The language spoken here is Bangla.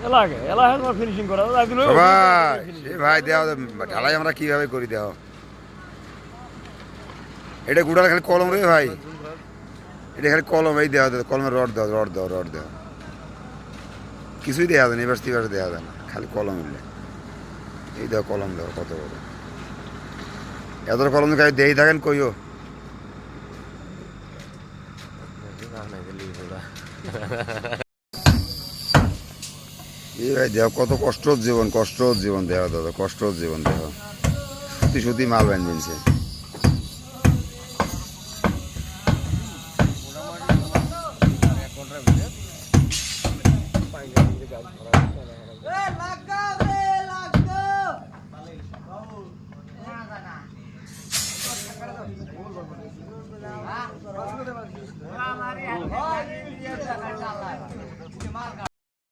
এলাকে এলাকা তোমার ফিনিশিং করা একদিন ভাই এ ভাই দেওয়া ঢালাই আমরা কিভাবে করি দেওয়া এটা গুড়ার খালি কলম রে ভাই এটা খালি কলম এই দেওয়া কলমের রড দেওয়া কিছুই দেওয়া যায় না এবার তিবার দেওয়া যায় না খালি কলম এলে এই দেওয়া কলম দেওয়া কত বড় এত কলম খালি দেই থাকেন কইও এই ভাই দেওয়া কত কষ্ট জীবন দেওয়া দাদা কষ্ট জীবন দেওয়া সত্যি মাল ব্যান বিনছে